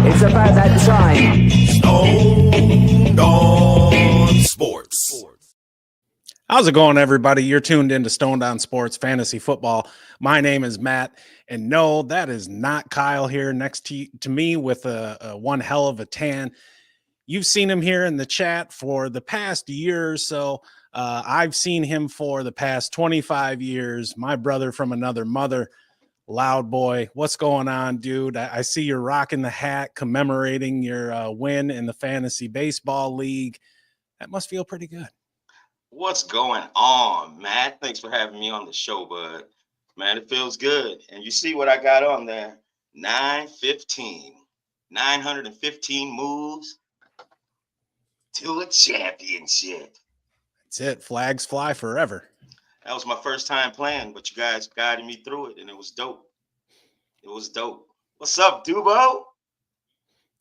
It's about that time. Stoned on Sports. How's it going, everybody? You're tuned into Stoned on Sports Fantasy Football. My name is Matt, and no, that is not Kyle here next to me with a one hell of a tan. You've seen him here in the chat for the past year or so. I've seen him for the past 25 years. My brother from another mother, Loud Boy. What's going on, dude? I see you're rocking the hat commemorating your win in the Fantasy Baseball League. That must feel pretty good. What's going on, Matt? Thanks for having me on the show, bud. Man, it feels good. And you see what I got on there? 915 moves to a championship. That's it. Flags fly forever. That was my first time playing, but you guys guided me through it, and it was dope. It was dope. What's up, Dubo?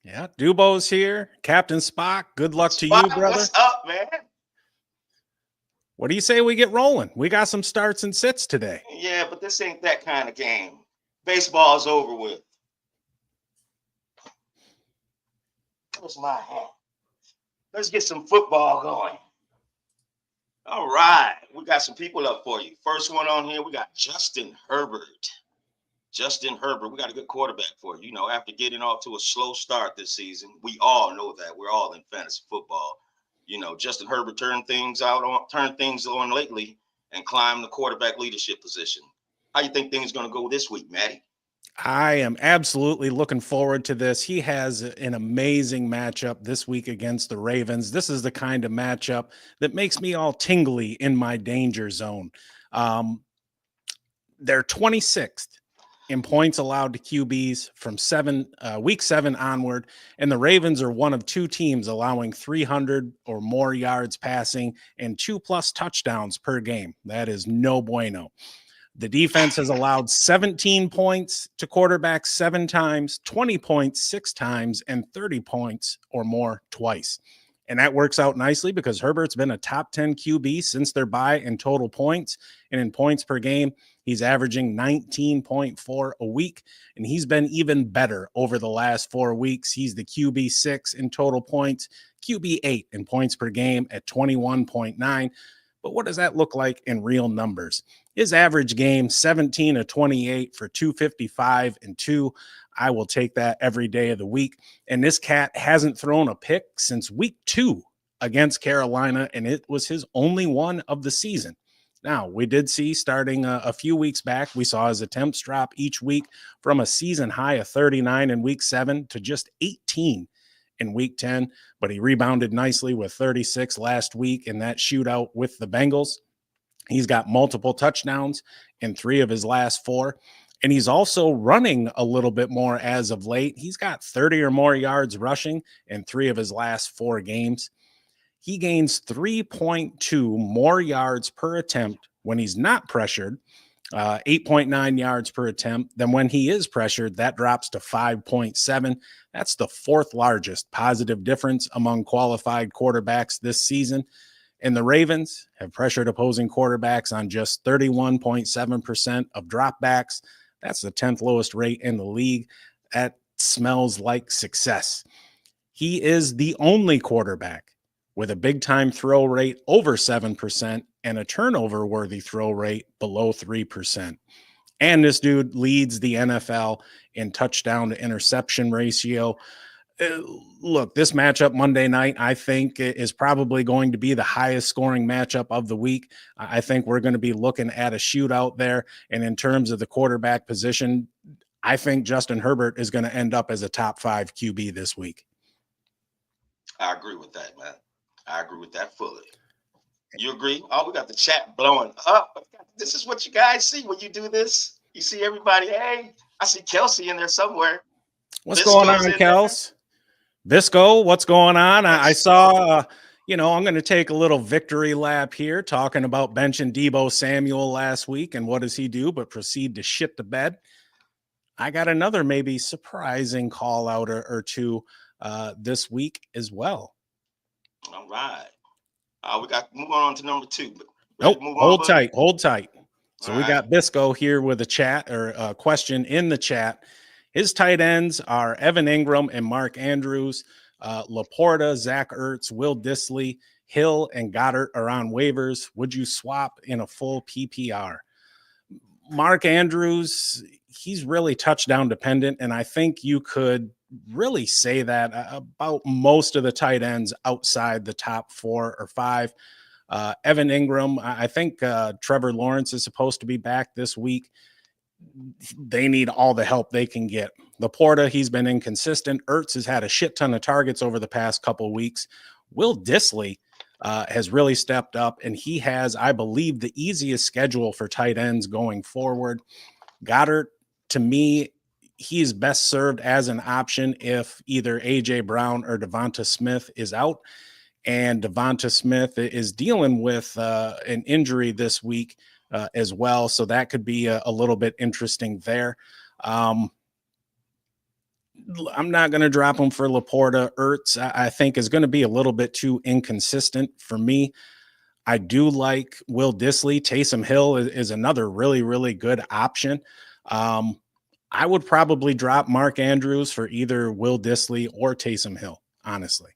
Yeah, Dubo's here. Captain Spock, good luck to you, brother. What's up, man? What do you say we get rolling? We got some starts and sits today. Yeah, but this ain't that kind of game. Baseball's over with. Where's my hat? Let's get some football going. All right, we got some people up for you. First one on here, we got Justin Herbert. Justin Herbert, we got a good quarterback for you. You know, after getting off to a slow start this season, we all know that. We're all in fantasy football. You know, Justin Herbert turned things on lately and climbed the quarterback leadership position. How you think things are going to go this week, Matty? I am absolutely looking forward to this. He has an amazing matchup this week against the Ravens. This is the kind of matchup that makes me all tingly in my danger zone. They're 26th in points allowed to QBs from week 7 onward, and the Ravens are one of 2 teams allowing 300 or more yards passing and 2+ touchdowns per game. That is no bueno. The defense has allowed 17 points to quarterbacks 7 times, 20 points 6 times, and 30 points or more twice. And that works out nicely because Herbert's been a top 10 QB since their bye in total points. And in points per game, he's averaging 19.4 a week. And he's been even better over the last 4 weeks. He's the QB 6 in total points, QB 8 in points per game at 21.9. But what does that look like in real numbers? His average game, 17 of 28 for 255 and 2. I will take that every day of the week. And this cat hasn't thrown a pick since week 2 against Carolina, and it was his only one of the season. Now, we did see starting a few weeks back, we saw his attempts drop each week from a season high of 39 in week 7 to just 18 in week 10, but he rebounded nicely with 36 last week in that shootout with the Bengals. He's got multiple touchdowns in 3 of his last 4, and he's also running a little bit more as of late. He's got 30 or more yards rushing in 3 of his last 4 games. He gains 3.2 more yards per attempt when he's not pressured, 8.9 yards per attempt. Then when he is pressured, that drops to 5.7. That's the 4th largest positive difference among qualified quarterbacks this season. And the Ravens have pressured opposing quarterbacks on just 31.7% of dropbacks. That's the 10th lowest rate in the league. That smells like success. He is the only quarterback with a big-time throw rate over 7% and a turnover-worthy throw rate below 3%. And this dude leads the NFL in touchdown to interception ratio. Look, this matchup Monday night, I think, is probably going to be the highest scoring matchup of the week. I think we're going to be looking at a shootout there. And in terms of the quarterback position, I think Justin Herbert is going to end up as a top 5 QB this week. I agree with that, man. I agree with that fully. You agree? Oh, we got the chat blowing up. This is what you guys see when you do this. You see everybody. Hey, I see Kelsey in there somewhere. What's going on, Kels? Visco, what's going on? I saw, I'm going to take a little victory lap here talking about benching Deebo Samuel last week. And what does he do but proceed to shit the bed? I got another maybe surprising call out or 2 this week as well. All right. We got moving on to number 2. Nope. Hold tight. So we right. got Bisco here with a chat or a question in the chat. His tight ends are Evan Ingram and Mark Andrews. Laporta, Zach Ertz, Will Dissly, Hill, and Goddard are on waivers. Would you swap in a full PPR? Mark Andrews, he's really touchdown dependent, and I think you could really say that about most of the tight ends outside the top 4 or 5. Evan Ingram, I think Trevor Lawrence is supposed to be back this week. They need all the help they can get. Laporta, he's been inconsistent. Ertz has had a shit ton of targets over the past couple of weeks. Will Dissly has really stepped up, and he has, I believe, the easiest schedule for tight ends going forward. Goddard, to me, he's best served as an option if either A.J. Brown or Devonta Smith is out. And Devonta Smith is dealing with an injury this week as well. So that could be a little bit interesting there. I'm not going to drop him for Laporta. Ertz, I think, is going to be a little bit too inconsistent for me. I do like Will Dissly. Taysom Hill is another really, really good option. I would probably drop Mark Andrews for either Will Dissly or Taysom Hill, honestly.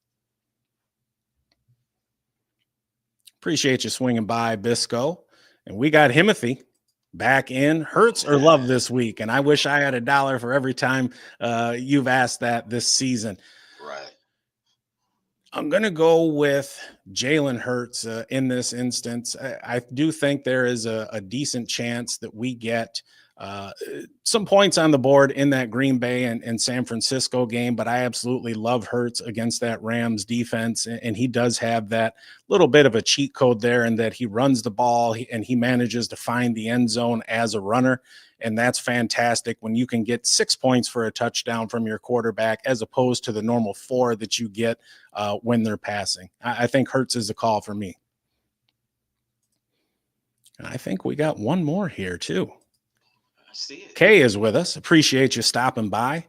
Appreciate you swinging by, Bisco. And we got Himothy back in. Hurts or love this week? And I wish I had $1 for every time you've asked that this season. Right. I'm going to go with Jalen Hurts in this instance. I do think there is a decent chance that we get some points on the board in that Green Bay and San Francisco game, but I absolutely love Hurts against that Rams defense. And he does have that little bit of a cheat code there in that he runs the ball and he manages to find the end zone as a runner. And that's fantastic when you can get 6 points for a touchdown from your quarterback, as opposed to the normal 4 that you get when they're passing. I think Hurts is the call for me. I think we got one more here too. See it. Kay is with us. Appreciate you stopping by.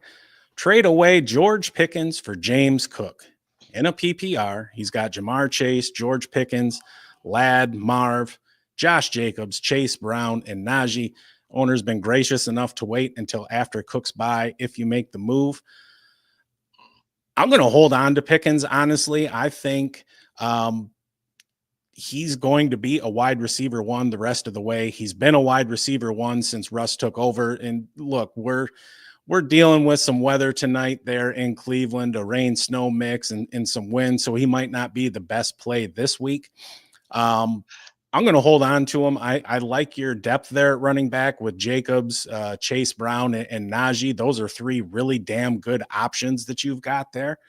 Trade away George Pickens for James Cook. In a PPR, he's got Jamar Chase, George Pickens, Ladd, Marv, Josh Jacobs, Chase Brown, and Najee. Owner's been gracious enough to wait until after Cook's bye if you make the move. I'm going to hold on to Pickens, honestly. I think he's going to be a wide receiver 1 the rest of the way. He's been a wide receiver 1 since Russ took over. And look, we're dealing with some weather tonight there in Cleveland, a rain snow mix and some wind. So he might not be the best play this week. I'm going to hold on to him. I like your depth there at running back with Jacobs, Chase Brown, and Najee. Those are 3 really damn good options that you've got there.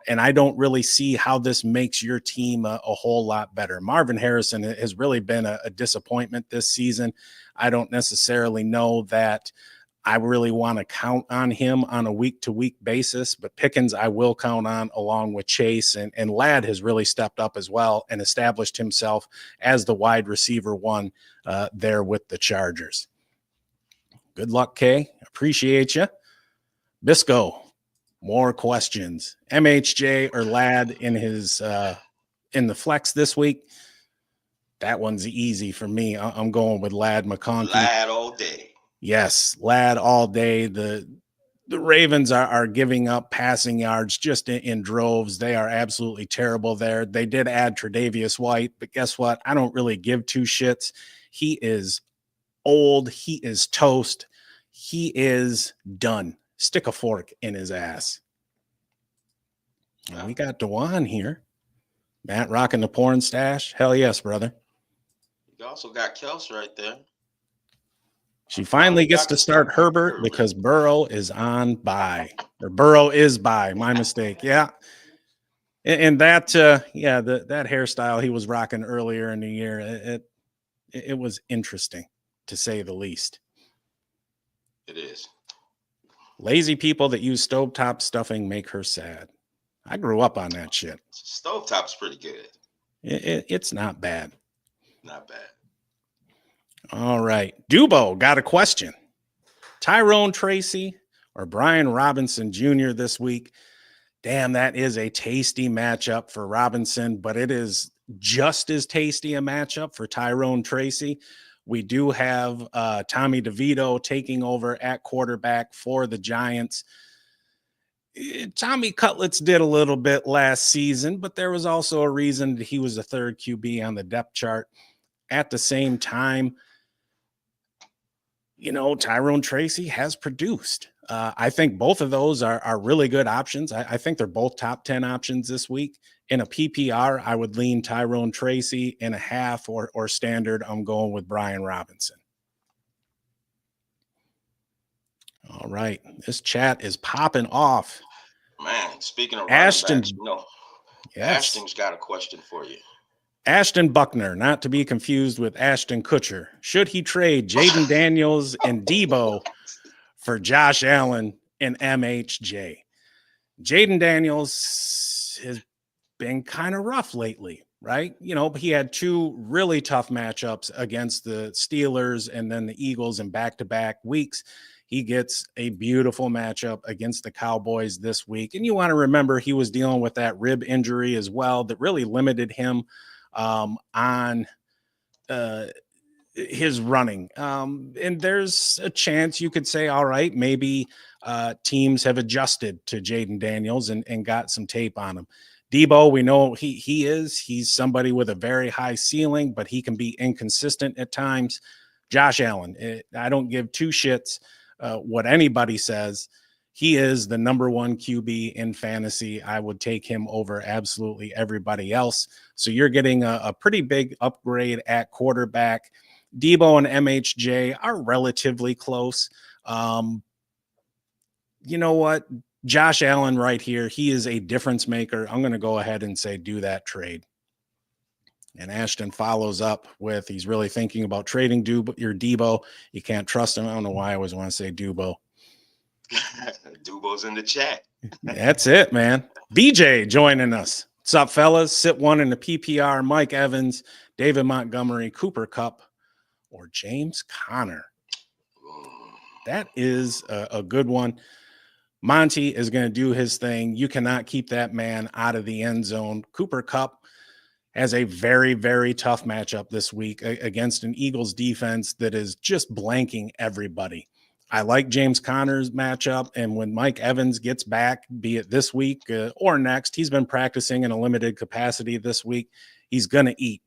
And I don't really see how this makes your team a whole lot better. Marvin Harrison has really been a disappointment this season. I don't necessarily know that I really want to count on him on a week-to-week basis, but Pickens I will count on along with Chase, and Ladd has really stepped up as well and established himself as the wide receiver 1 there with the Chargers. Good luck, Kay. Appreciate you. Bisco. More questions. MHJ or Ladd in his in the flex this week? That one's easy for me. I'm going with Ladd McConkey. Ladd all day. Yes, Ladd all day. The Ravens are giving up passing yards just in droves. They are absolutely terrible there. They did add Tre'Davious White, but guess what? I don't really give 2 shits. He is old. He is toast. He is done. Stick a fork in his ass. And we got DeJuan here. Matt rocking the porn stash. Hell yes, brother. You also got Kels right there. She finally gets to start Herbert because Burrow is on bye. Or Burrow is bye. My mistake. Yeah. And that, that hairstyle he was rocking earlier in the year, it was interesting, to say the least. It is. Lazy people that use stovetop stuffing make her sad. I grew up on that shit. Stovetop's pretty good. It's not bad. Not bad. All right. Dubo got a question. Tyrone Tracy or Brian Robinson Jr. this week? Damn, that is a tasty matchup for Robinson, but it is just as tasty a matchup for Tyrone Tracy. We do have Tommy DeVito taking over at quarterback for the Giants. Tommy Cutlets did a little bit last season, but there was also a reason that he was the third QB on the depth chart. At the same time, Tyrone Tracy has produced. I think both of those are really good options. I think they're both top 10 options this week. In a PPR, I would lean Tyrone Tracy. In a half or standard, I'm going with Brian Robinson. All right. This chat is popping off. Man, speaking of Ashton, running backs, yes. Ashton's got a question for you. Ashton Buckner, not to be confused with Ashton Kutcher. Should he trade Jaden Daniels and Debo for Josh Allen and MHJ? Jaden Daniels has been kind of rough lately, right? He had two really tough matchups against the Steelers and then the Eagles in back-to-back weeks. He gets a beautiful matchup against the Cowboys this week. And you want to remember he was dealing with that rib injury as well that really limited him on his running. And there's a chance you could say, all right, maybe teams have adjusted to Jaden Daniels and got some tape on him. Debo, we know he's somebody with a very high ceiling, but he can be inconsistent at times. Josh Allen, I don't give two shits what anybody says. He is the number one QB in fantasy. I would take him over absolutely everybody else. So you're getting a pretty big upgrade at quarterback. Debo and MHJ are relatively close. You know what? Josh Allen right here, he is a difference maker. I'm going to go ahead and say do that trade. And Ashton follows up with he's really thinking about trading your Debo. You can't trust him. I don't know why I always want to say Dubo. Dubo's in the chat. That's it, man. BJ joining us. What's up, fellas? Sit one in the PPR. Mike Evans, David Montgomery, Cooper Kupp, or James Conner. That is a good one. Monty is going to do his thing. You cannot keep that man out of the end zone. Cooper Kupp has a very, very tough matchup this week against an Eagles defense that is just blanking everybody. I like James Conner's matchup, and when Mike Evans gets back, be it this week or next, he's been practicing in a limited capacity this week. He's going to eat.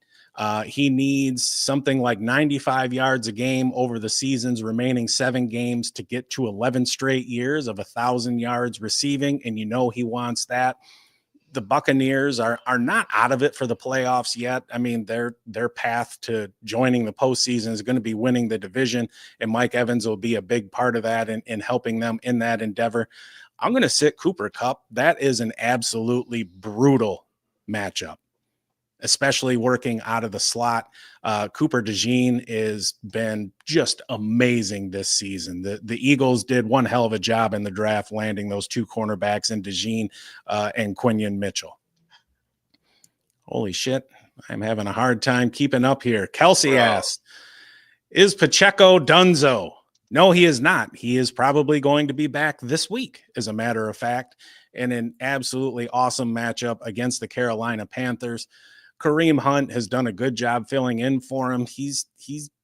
He needs something like 95 yards a game over the season's remaining 7 games to get to 11 straight years of 1,000 yards receiving, and he wants that. The Buccaneers are not out of it for the playoffs yet. I mean, their path to joining the postseason is going to be winning the division, and Mike Evans will be a big part of that in helping them in that endeavor. I'm going to sit Cooper Kupp. That is an absolutely brutal matchup, especially working out of the slot. Cooper DeJean has been just amazing this season. The Eagles did one hell of a job in the draft, landing those 2 cornerbacks in DeJean and Quinion Mitchell. Holy shit. I'm having a hard time keeping up here. Kelsey asked, is Pacheco Dunzo? No, he is not. He is probably going to be back this week, as a matter of fact, in an absolutely awesome matchup against the Carolina Panthers. Kareem Hunt has done a good job filling in for him. He's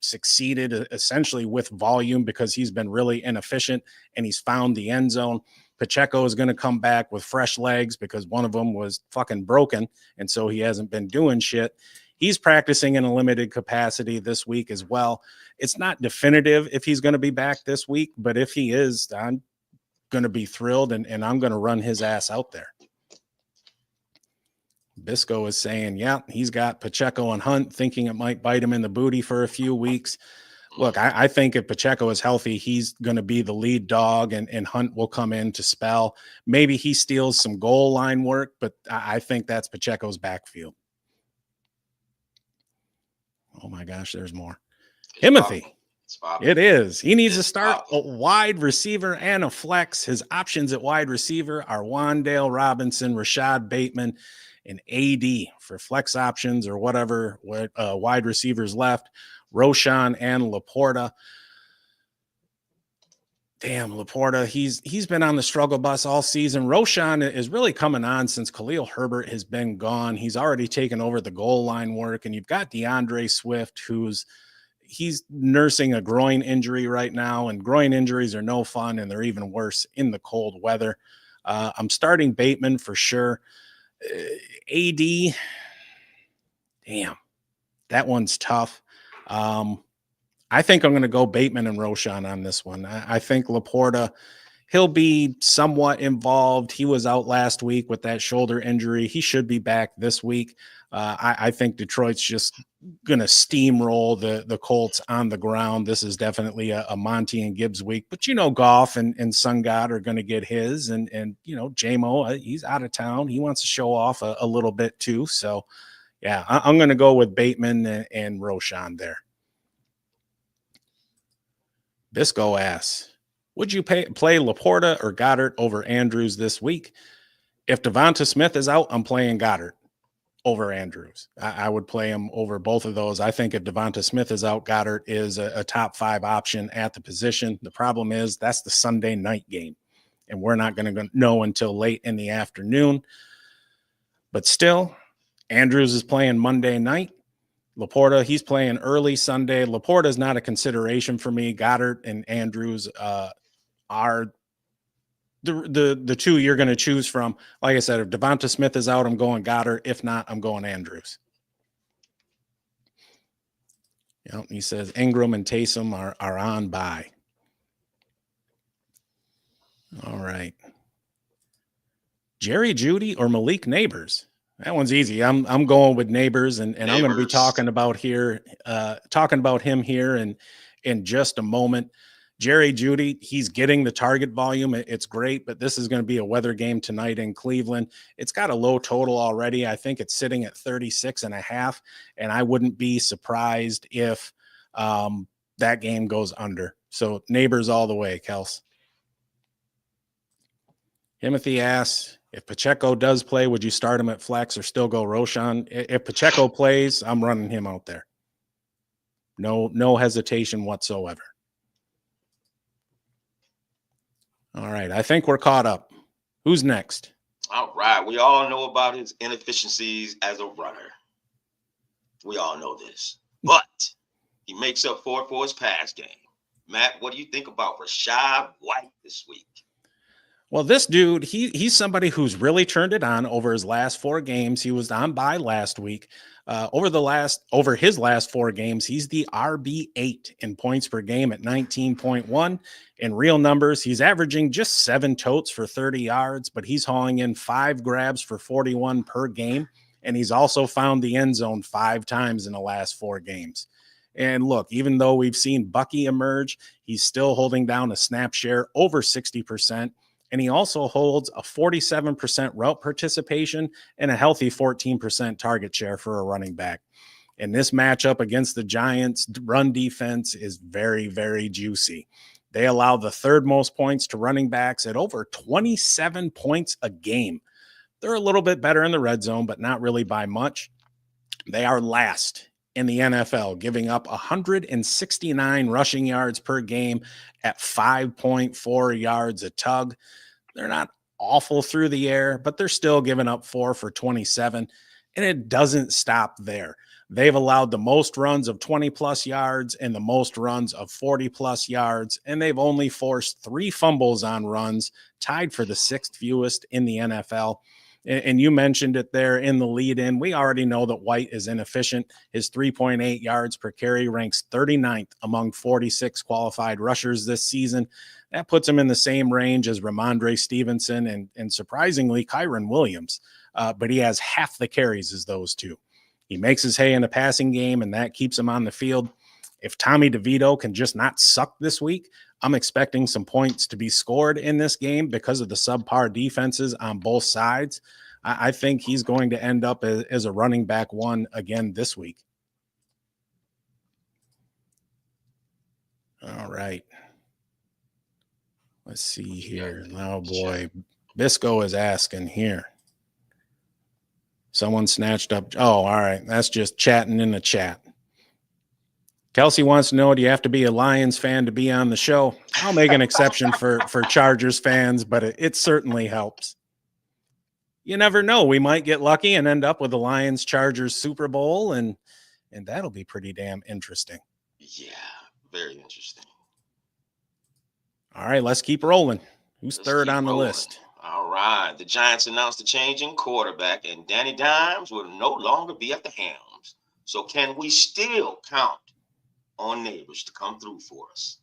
succeeded essentially with volume because he's been really inefficient and he's found the end zone. Pacheco is going to come back with fresh legs because one of them was fucking broken, and so he hasn't been doing shit. He's practicing in a limited capacity this week as well. It's not definitive if he's going to be back this week, but if he is, I'm going to be thrilled, and I'm going to run his ass out there. Bisco is saying, yeah, he's got Pacheco and Hunt, thinking it might bite him in the booty for a few weeks. Look, I think if Pacheco is healthy, he's going to be the lead dog, and Hunt will come in to spell. Maybe he steals some goal line work, but I think that's Pacheco's backfield. Oh, my gosh, there's more. Timothy. It is. He needs to start a wide receiver and a flex. His options at wide receiver are Wan'Dale Robinson, Rashad Bateman, and AD for flex options or whatever wide receivers left. Roschon and Laporta. Damn, Laporta, he's been on the struggle bus all season. Roschon is really coming on since Khalil Herbert has been gone. He's already taken over the goal line work, and you've got DeAndre Swift, who's he's nursing a groin injury right now, and groin injuries are no fun, and they're even worse in the cold weather. I'm starting Bateman for sure. AD, damn, that one's tough. I think I'm going to go Bateman and Roschon on this one. I think Laporta, he'll be somewhat involved. He was out last week with that shoulder injury. He should be back this week. I think Detroit's just going to steamroll the Colts on the ground. This is definitely a Monty and Gibbs week. But, Goff and Sun God are going to get his. And J-Mo, he's out of town. He wants to show off a little bit too. So, yeah, I'm going to go with Bateman and Roschon there. Bisco asks, would you play Laporta or Goddard over Andrews this week? If Devonta Smith is out, I'm playing Goddard over Andrews. I would play him over both of those. I think if Devonta Smith is out, Goddard is a top 5 option at the position. The problem is that's the Sunday night game, and we're not going to know until late in the afternoon. But still, Andrews is playing Monday night. Laporta, he's playing early Sunday. Laporta is not a consideration for me. Goddard and Andrews are the two you're going to choose from. Like I said, if Devonta Smith is out, I'm going Goddard. If not, I'm going Andrews. He says Ingram and Taysom are on bye. All right. Jerry Jeudy or Malik Nabers? That one's easy. I'm going with Nabers, and I'm going to be talking about him here in just a moment. Jerry Jeudy, he's getting the target volume. It's great, but this is going to be a weather game tonight in Cleveland. It's got a low total already. I think it's sitting at 36.5, and I wouldn't be surprised if that game goes under. So Nabers all the way, Kels. Timothy asks, if Pacheco does play, would you start him at flex or still go Roschon? If Pacheco plays, I'm running him out there. No hesitation whatsoever. All right, I think we're caught up. Who's next? All right, we all know about his inefficiencies as a runner. We all know this. But he makes up for it for his pass game. Matt, what do you think about Rachaad White this week? Well, this dude, he's somebody who's really turned it on over his last 4 games. He was on bye last week. Over his last 4 games, he's the RB8 in points per game at 19.1. In real numbers, he's averaging just 7 totes for 30 yards, but he's hauling in 5 grabs for 41 per game. And he's also found the end zone 5 times in the last 4 games. And look, even though we've seen Bucky emerge, he's still holding down a snap share over 60%. And he also holds a 47% route participation and a healthy 14% target share for a running back. And this matchup against the Giants' run defense is very, very juicy. They allow the 3rd most points to running backs at over 27 points a game. They're a little bit better in the red zone, but not really by much. They are last in the NFL, giving up 169 rushing yards per game at 5.4 yards a tug. They're not awful through the air, but they're still giving up 4 for 27, and it doesn't stop there. They've allowed the most runs of 20-plus yards and the most runs of 40-plus yards, and they've only forced 3 fumbles on runs, tied for the 6th fewest in the NFL. And you mentioned it there in the lead-in. We already know that White is inefficient. His 3.8 yards per carry ranks 39th among 46 qualified rushers this season. That puts him in the same range as Ramondre Stevenson and surprisingly, Kyron Williams. But he has half the carries as those two. He makes his hay in the passing game, and that keeps him on the field. If Tommy DeVito can just not suck this week, I'm expecting some points to be scored in this game because of the subpar defenses on both sides. I think he's going to end up as a running back 1 again this week. All right. Let's see here. Oh, boy. Bisco is asking here. Someone snatched up. Oh, all right. That's just chatting in the chat. Kelsey wants to know, do you have to be a Lions fan to be on the show? I'll make an exception for Chargers fans, but it certainly helps. You never know. We might get lucky and end up with the Lions-Chargers Super Bowl, and that'll be pretty damn interesting. Yeah, very interesting. All right, let's keep rolling. Who's Let's third keep on the rolling. list? All right. The Giants announced a change in quarterback, and Danny Dimes will no longer be at the helms. So can we still count on Nabers to come through for us?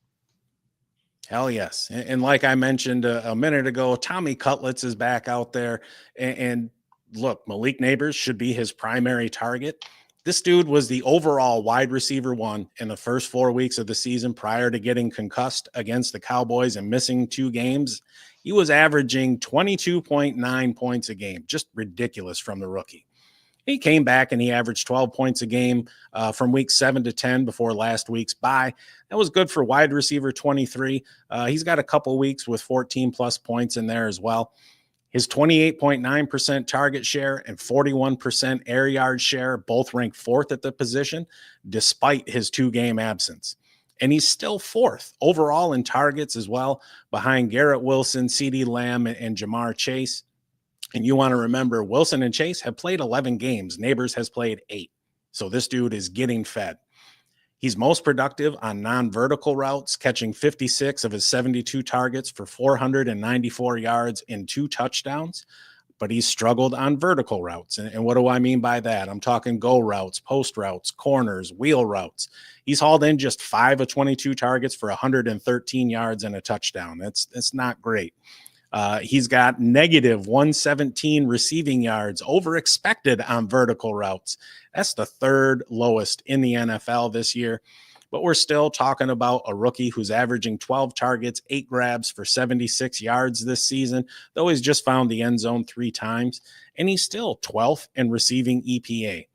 Hell yes. And like I mentioned a minute ago, Tommy Cutlets is back out there. And look, Malik Nabers should be his primary target. This dude was the overall wide receiver one in the first 4 weeks of the season prior to getting concussed against the Cowboys and missing 2 games. He was averaging 22.9 points a game, just ridiculous from the rookie. He came back and he averaged 12 points a game from week 7 to 10 before last week's bye. That was good for wide receiver 23. He's got a couple weeks with 14 plus points in there as well. His 28.9% target share and 41% air yard share both rank 4th at the position, despite his 2-game absence. And he's still 4th overall in targets as well, behind Garrett Wilson, CeeDee Lamb, and Jamar Chase. And you want to remember, Wilson and Chase have played 11 games. Nabers has played 8. So this dude is getting fed. He's most productive on non-vertical routes, catching 56 of his 72 targets for 494 yards and 2 touchdowns. But he's struggled on vertical routes. And what do I mean by that? I'm talking go routes, post routes, corners, wheel routes. He's hauled in just 5 of 22 targets for 113 yards and a touchdown. That's not great. He's got negative 117 receiving yards over expected on vertical routes. That's the 3rd lowest in the NFL this year. But we're still talking about a rookie who's averaging 12 targets, 8 grabs for 76 yards this season, though he's just found the end zone 3 times. And he's still 12th in receiving EPA.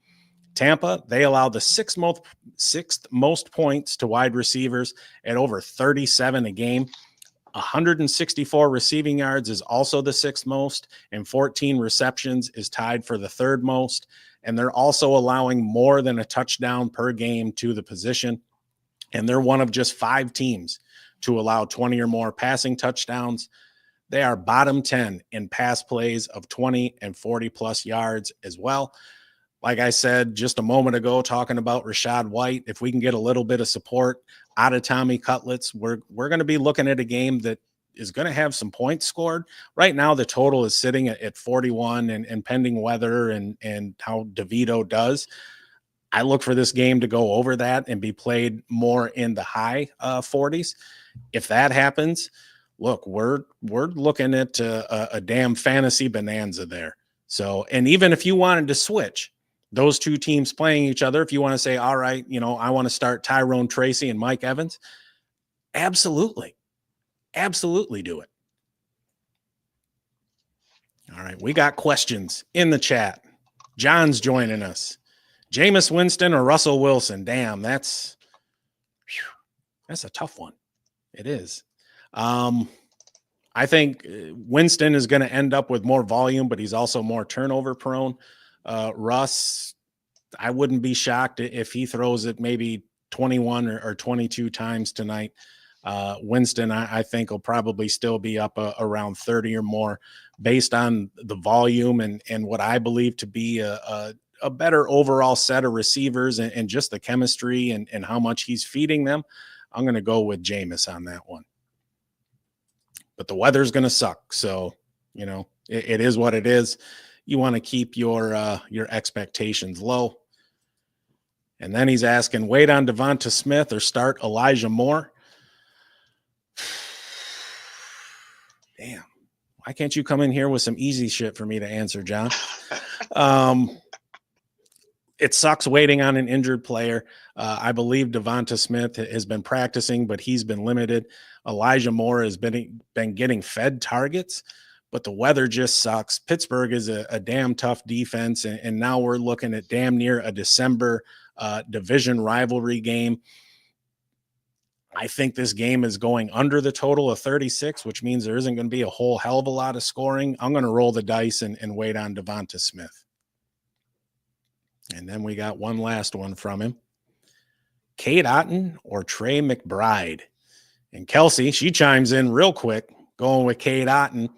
Tampa, they allow the 6th most points to wide receivers at over 37 a game. 164 receiving yards is also the 6th most, and 14 receptions is tied for the 3rd most. And they're also allowing more than a touchdown per game to the position. And they're one of just 5 teams to allow 20 or more passing touchdowns. They are bottom 10 in pass plays of 20 and 40 plus yards as well. Like I said just a moment ago, talking about Rachaad White, if we can get a little bit of support out of Tommy Cutlets, we're going to be looking at a game that is going to have some points scored. Right now, the total is sitting at 41, and pending weather and how DeVito does, I look for this game to go over that and be played more in the high 40s. If that happens, look, we're looking at a damn fantasy bonanza there. So, and even if you wanted to switch those 2 teams playing each other, if you want to say, all right, I want to start Tyrone Tracy and Mike Evans, absolutely do it. All right, we got questions in the chat. John's joining us. Jameis Winston or Russell Wilson? Damn, that's a tough one. It is. I think Winston is going to end up with more volume, but he's also more turnover prone. Russ, I wouldn't be shocked if he throws it maybe 21 or 22 times tonight. Winston, I think, will probably still be up around 30 or more based on the volume and what I believe to be a better overall set of receivers and just the chemistry and how much he's feeding them. I'm going to go with Jameis on that one. But the weather's going to suck. So, it is what it is. You want to keep your expectations low. And then he's asking, wait on Devonta Smith or start Elijah Moore? Damn. Why can't you come in here with some easy shit for me to answer, John? It sucks waiting on an injured player. I believe Devonta Smith has been practicing, but he's been limited. Elijah Moore has been getting fed targets, but the weather just sucks. Pittsburgh is a damn tough defense, and now we're looking at damn near a December division rivalry game. I think this game is going under the total of 36, which means there isn't going to be a whole hell of a lot of scoring. I'm going to roll the dice and wait on Devonta Smith. And then we got one last one from him. Cade Otton or Trey McBride? And Kelsey, she chimes in real quick, going with Cade Otton.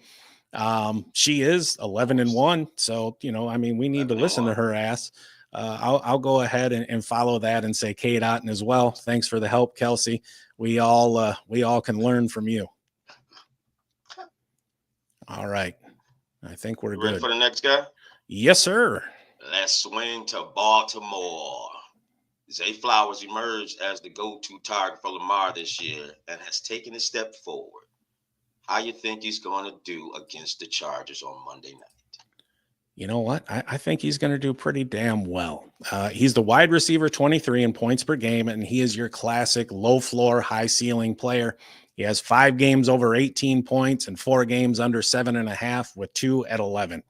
She is 11-1. So, we need to listen to her ass. I'll go ahead and follow that and say Kate Otten as well. Thanks for the help, Kelsey. We all can learn from you. All right. I think we're Ready good. for the next guy? Yes, sir. Let's swing to Baltimore. Zay Flowers emerged as the go-to target for Lamar this year and has taken a step forward. How you think he's going to do against the Chargers on Monday night? You know what? I think he's going to do pretty damn well. He's the wide receiver 23 in points per game, and he is your classic low floor, high ceiling player. He has 5 games over 18 points and 4 games under 7.5 with 2 at 11.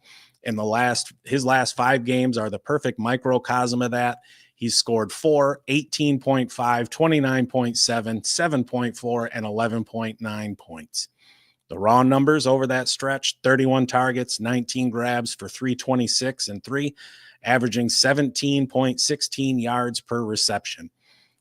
His last 5 games are the perfect microcosm of that. He's scored 4, 18.5, 29.7, 7.4, and 11.9 points. The raw numbers over that stretch: 31 targets, 19 grabs for 326 and 3, averaging 17.16 yards per reception.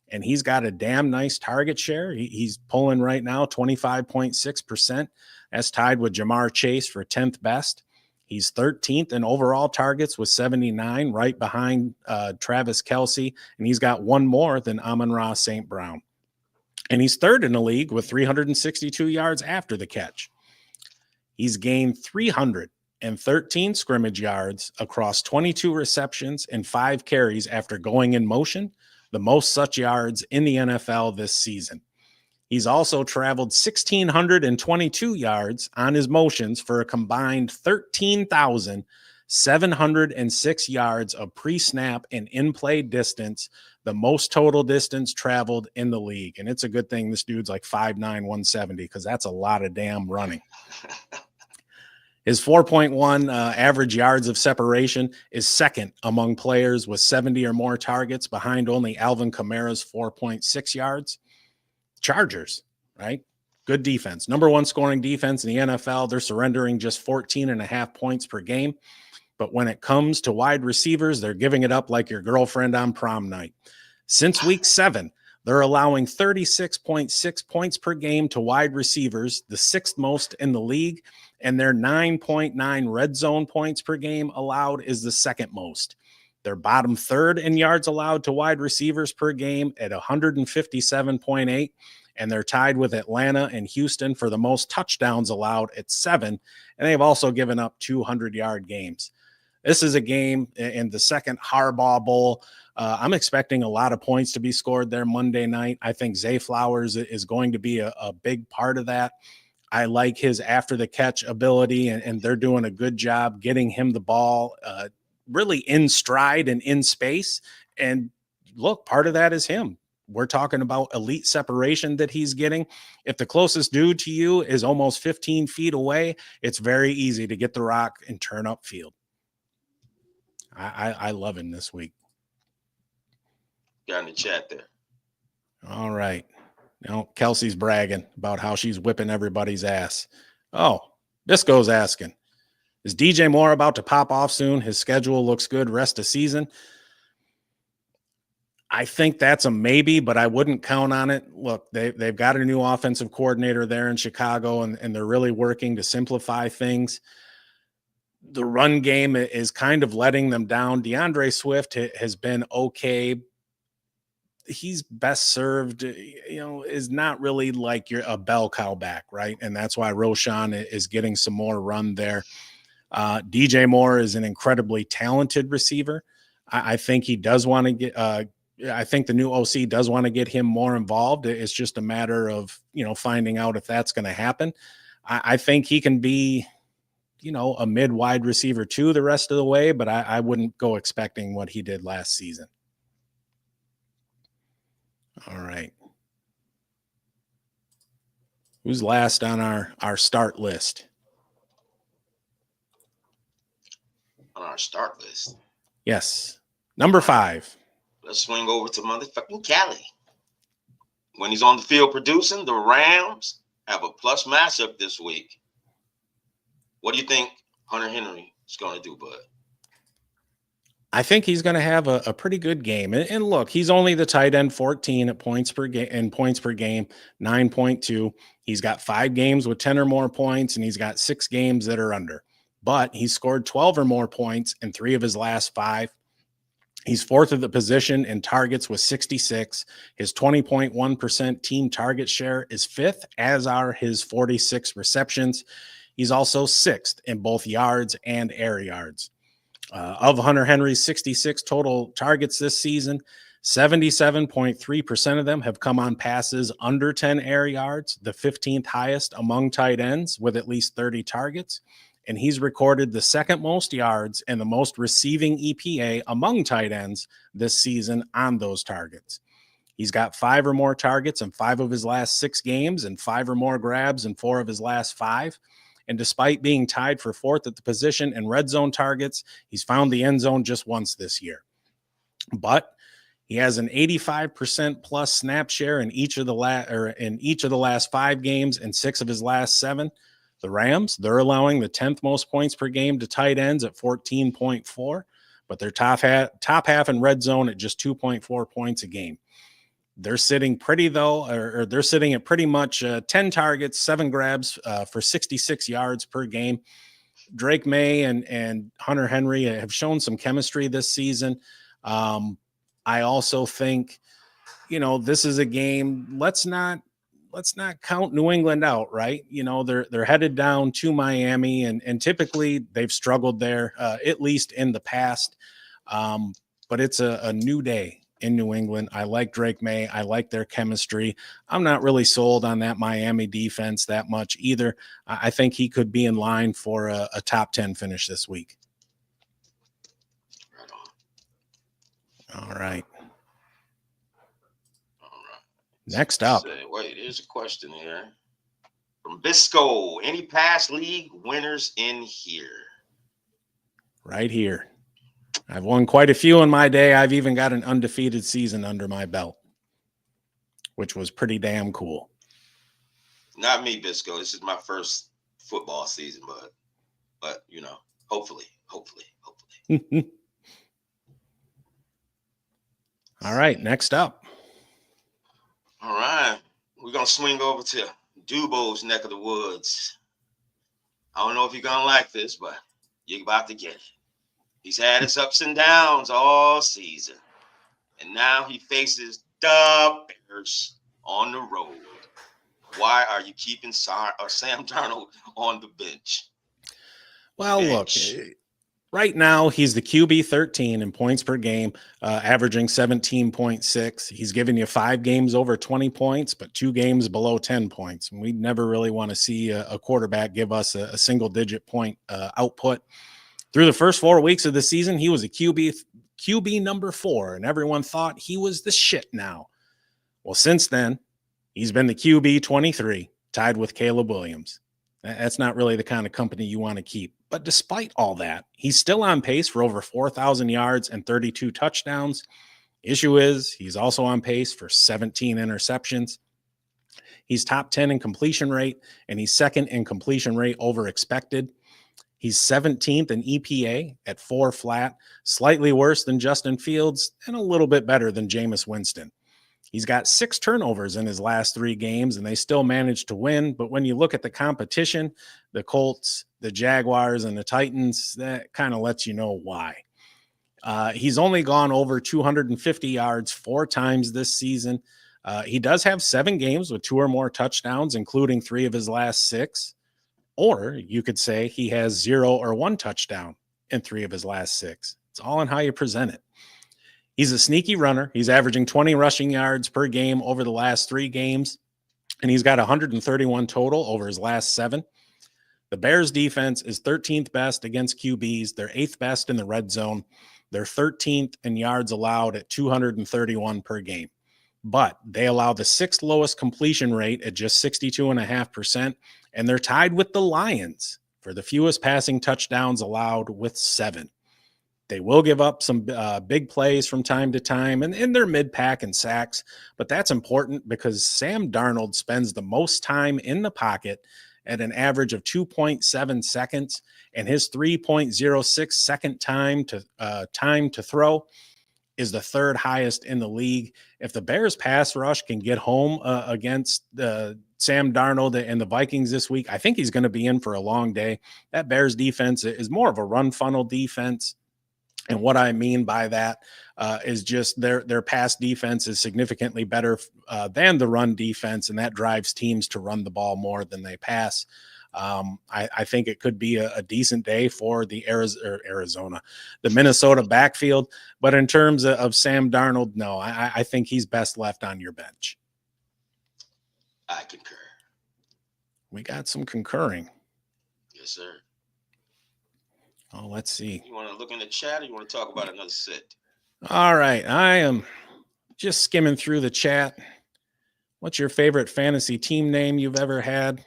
And he's got a damn nice target share. He's pulling right now 25.6%. That's tied with Jamar Chase for 10th best. He's 13th in overall targets with 79, right behind Travis Kelce, and he's got 1 more than Amon-Ra St. Brown. And he's 3rd in the league with 362 yards after the catch. He's gained 313 scrimmage yards across 22 receptions and 5 carries after going in motion, the most such yards in the NFL this season. He's also traveled 1,622 yards on his motions for a combined 13,706 yards of pre-snap and in-play distance, the most total distance traveled in the league. And it's a good thing this dude's like 5'9", 170, because that's a lot of damn running. His 4.1 average yards of separation is 2nd among players with 70 or more targets, behind only Alvin Kamara's 4.6 yards. Chargers, right? Good defense. Number 1 scoring defense in the NFL. They're surrendering just 14.5 points per game. But when it comes to wide receivers, they're giving it up like your girlfriend on prom night. Since week 7, they're allowing 36.6 points per game to wide receivers, the 6th most in the league, and their 9.9 red zone points per game allowed is the 2nd most. They're bottom 3rd in yards allowed to wide receivers per game at 157.8, and they're tied with Atlanta and Houston for the most touchdowns allowed at 7, and they've also given up 200-yard games. This is a game in the second Harbaugh Bowl. I'm expecting a lot of points to be scored there Monday night. I think Zay Flowers is going to be a big part of that. I like his after-the-catch ability, and they're doing a good job getting him the ball really in stride and in space. And look, part of that is him. We're talking about elite separation that he's getting. If the closest dude to you is almost 15 feet away, it's very easy to get the rock and turn upfield. I love him this week. Got in the chat there. All right. Now, Kelsey's bragging about how she's whipping everybody's ass. Oh, Bisco's asking, is DJ Moore about to pop off soon? His schedule looks good rest of season. I think that's a maybe, but I wouldn't count on it. Look, they've got a new offensive coordinator there in Chicago, and they're really working to simplify things. The run game is kind of letting them down. DeAndre Swift has been okay. He's best served, is not really like a bell cow back, right? And that's why Roschon is getting some more run there. DJ Moore is an incredibly talented receiver. I think he does want to get I think the new OC does want to get him more involved. It's just a matter of, finding out if that's going to happen. I think he can be, a mid wide receiver too the rest of the way, but I wouldn't go expecting what he did last season. All right. Who's last on our start list? On our start list. Yes. Number 5. Let's swing over to motherfucking Cali. When he's on the field producing, the Rams have a plus matchup this week. What do you think Hunter Henry is going to do, bud? I think he's going to have a pretty good game. And look, he's only the tight end 14 at points per game, 9.2. He's got 5 games with 10 or more points, and he's got 6 games that are under. But he scored 12 or more points in 3 of his last 5. He's fourth at the position in targets with 66. His 20.1% team target share is fifth, as are his 46 receptions. He's also sixth in both yards and air yards. Of Hunter Henry's 66 total targets this season, 77.3% of them have come on passes under 10 air yards, the 15th highest among tight ends with at least 30 targets. And he's recorded the second most yards and the most receiving EPA among tight ends this season on those targets. He's got 5 or more targets in 5 of his last 6 games and 5 or more grabs in 4 of his last 5. And despite being tied for fourth at the position in red zone targets, he's found the end zone just once this year. But he has an 85% plus snap share in each of the last 5 games and 6 of his last 7. The Rams, they're allowing the 10th most points per game to tight ends at 14.4, but they're top half in red zone at just 2.4 points a game. They're sitting pretty they're sitting at pretty much 10 targets, 7 grabs for 66 yards per game. Drake May and Hunter Henry have shown some chemistry this season. I also think, this is a game. Let's not count New England out, right? They're headed down to Miami, and typically they've struggled there, at least in the past. But it's a new day in New England. I like Drake May. I like their chemistry. I'm not really sold on that Miami defense that much either. I think he could be in line for a top 10 finish this week. All right. Next up. Wait, there's a question here from Bisco. Any past league winners in here? Right here. I've won quite a few in my day. I've even got an undefeated season under my belt, which was pretty damn cool. Not me, Bisco. This is my first football season, but hopefully. All right, next up. All right, we're going to swing over to Dubo's neck of the woods. I don't know if you're going to like this, but you're about to get it. He's had his ups and downs all season, and now he faces the Bears on the road. Why are you keeping Sam Darnold on the bench? Well, look, right now he's the QB 13 in points per game, averaging 17.6. He's given you 5 games over 20 points, but 2 games below 10 points. And we never really want to see a quarterback give us a single-digit point output. Through the first 4 weeks of the season, he was a QB number 4, and everyone thought he was the shit now. Well, since then, he's been the QB 23, tied with Caleb Williams. That's not really the kind of company you want to keep. But despite all that, he's still on pace for over 4,000 yards and 32 touchdowns. Issue is, he's also on pace for 17 interceptions. He's top 10 in completion rate, and he's second in completion rate over expected. He's 17th in EPA at 4 flat, slightly worse than Justin Fields and a little bit better than Jameis Winston. He's got 6 turnovers in his last 3 games, and they still managed to win. But when you look at the competition, the Colts, the Jaguars, and the Titans, that kind of lets you know why. He's only gone over 250 yards 4 times this season. He does have 7 games with 2 or more touchdowns, including 3 of his last 6. Or you could say he has 0 or 1 touchdown in 3 of his last 6. It's all in how you present it. He's a sneaky runner. He's averaging 20 rushing yards per game over the last 3 games, and he's got 131 total over his last 7. The Bears defense is 13th best against QBs. They're 8th best in the red zone. They're 13th in yards allowed at 231 per game. But they allow the 6th lowest completion rate at just 62.5%, and they're tied with the Lions for the fewest passing touchdowns allowed with 7. They will give up some big plays from time to time, and in their mid-pack and sacks, but that's important because Sam Darnold spends the most time in the pocket at an average of 2.7 seconds, and his 3.06 second time to throw is the 3rd highest in the league. If the Bears pass rush can get home against Sam Darnold and the Vikings this week, I think he's going to be in for a long day. That Bears defense is more of a run funnel defense. And what I mean by that is just their pass defense is significantly better than the run defense, and that drives teams to run the ball more than they pass. I think it could be a decent day for the the Minnesota backfield. But in terms of Sam Darnold, no, I think he's best left on your bench. I concur. We got some concurring. Yes, sir. Oh, let's see. You want to look in the chat, or you want to talk about another sit? All right. I am just skimming through the chat. What's your favorite fantasy team name you've ever had?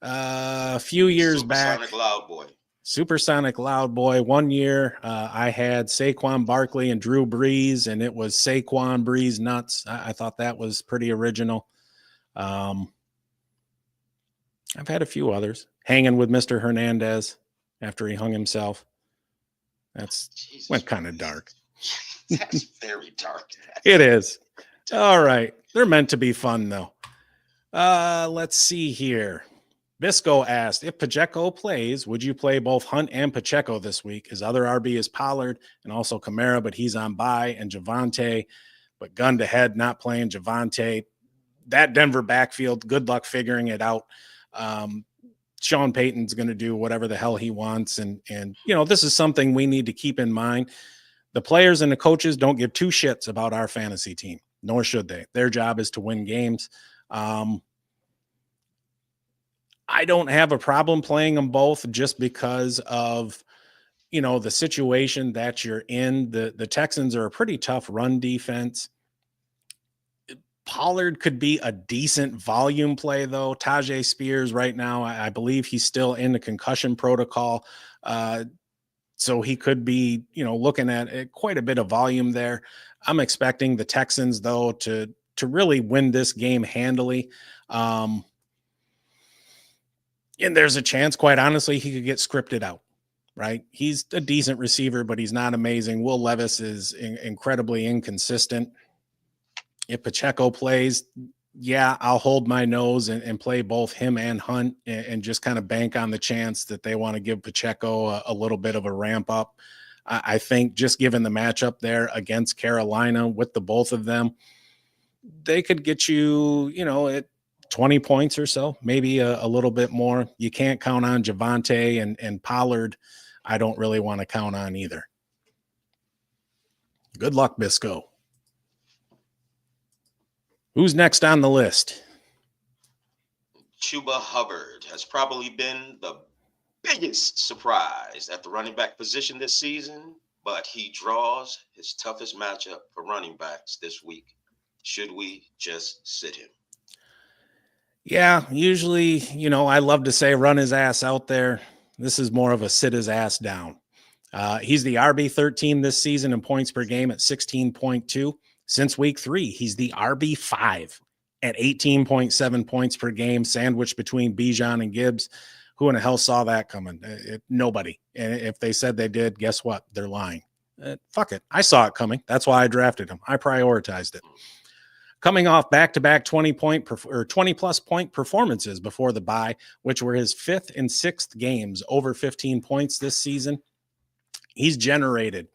A few years back. Supersonic Loud Boy. Supersonic Loud Boy. 1 year, I had Saquon Barkley and Drew Brees, and it was Saquon Brees Nuts. I thought that was pretty original. I've had a few others. Hanging with Mr. Hernandez after he hung himself. That's Jesus went kind of dark. That's very dark. It is. All right. They're meant to be fun, though. Let's see here. Bisco asked, if Pacheco plays, would you play both Hunt and Pacheco this week? His other RB is Pollard and also Kamara, but he's on bye, and Javonte, but gun to head, not playing Javonte. That Denver backfield, good luck figuring it out. Sean Payton's going to do whatever the hell he wants. And, you know, this is something we need to keep in mind. The players and the coaches don't give two shits about our fantasy team, nor should they. Their job is to win games. I don't have a problem playing them both just because of, you know, the situation that you're in. The Texans are a pretty tough run defense. Pollard could be a decent volume play, though. Tajay Spears right now, I believe he's still in the concussion protocol. So he could be, you know, looking at quite a bit of volume there. I'm expecting the Texans, though, to really win this game handily. And there's a chance, quite honestly, he could get scripted out, right? He's a decent receiver, but he's not amazing. Will Levis is incredibly inconsistent. If Pacheco plays, yeah, I'll hold my nose and play both him and Hunt and just kind of bank on the chance that they want to give Pacheco a little bit of a ramp up. I think just given the matchup there against Carolina with the both of them, they could get you, you know, at 20 points or so, maybe a little bit more. You can't count on Javonte and Pollard. I don't really want to count on either. Good luck, Bisco. Who's next on the list? Chuba Hubbard has probably been the biggest surprise at the running back position this season, but he draws his toughest matchup for running backs this week. Should we just sit him? Yeah, usually, you know, I love to say run his ass out there. This is more of a sit his ass down. He's the RB13 this season in points per game at 16.2. Since week 3, he's the RB5 at 18.7 points per game, sandwiched between Bijan and Gibbs. Who in the hell saw that coming? Nobody. And if they said they did, guess what? They're lying. Fuck it. I saw it coming. That's why I drafted him. I prioritized it. Coming off back-to-back 20-plus point performances before the bye, which were his 5th and 6th games over 15 points this season, he's generated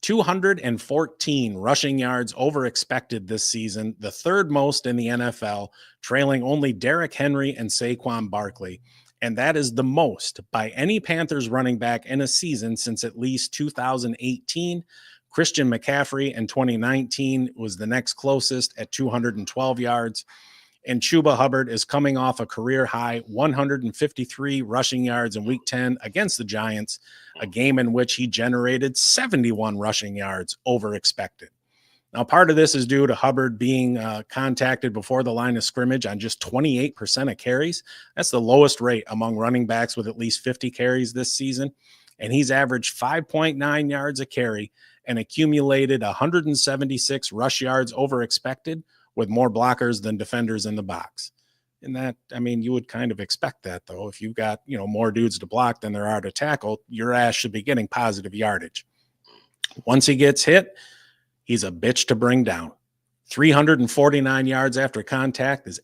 214 rushing yards over expected this season, the 3rd most in the NFL, trailing only Derrick Henry and Saquon Barkley. And that is the most by any Panthers running back in a season since at least 2018. Christian McCaffrey in 2019 was the next closest at 212 yards. And Chuba Hubbard is coming off a career-high 153 rushing yards in Week 10 against the Giants, a game in which he generated 71 rushing yards over expected. Now, part of this is due to Hubbard being contacted before the line of scrimmage on just 28% of carries. That's the lowest rate among running backs with at least 50 carries this season. And he's averaged 5.9 yards a carry and accumulated 176 rush yards over expected, with more blockers than defenders in the box. And that, I mean, you would kind of expect that, though. If you've got, you know, more dudes to block than there are to tackle, your ass should be getting positive yardage. Once he gets hit, he's a bitch to bring down. 349 yards after contact is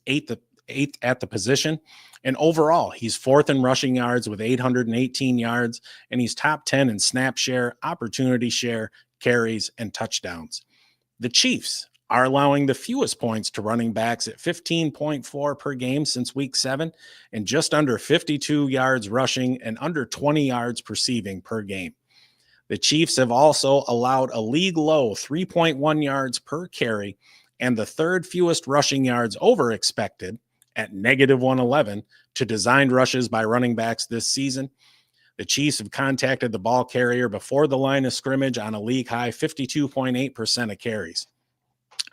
eighth at the position. And overall, he's fourth in rushing yards with 818 yards, and he's top 10 in snap share, opportunity share, carries, and touchdowns. The Chiefs are allowing the fewest points to running backs at 15.4 per game since week 7, and just under 52 yards rushing and under 20 yards receiving per game. The Chiefs have also allowed a league low 3.1 yards per carry and the third fewest rushing yards over expected at negative 111 to designed rushes by running backs this season. The Chiefs have contacted the ball carrier before the line of scrimmage on a league high 52.8% of carries.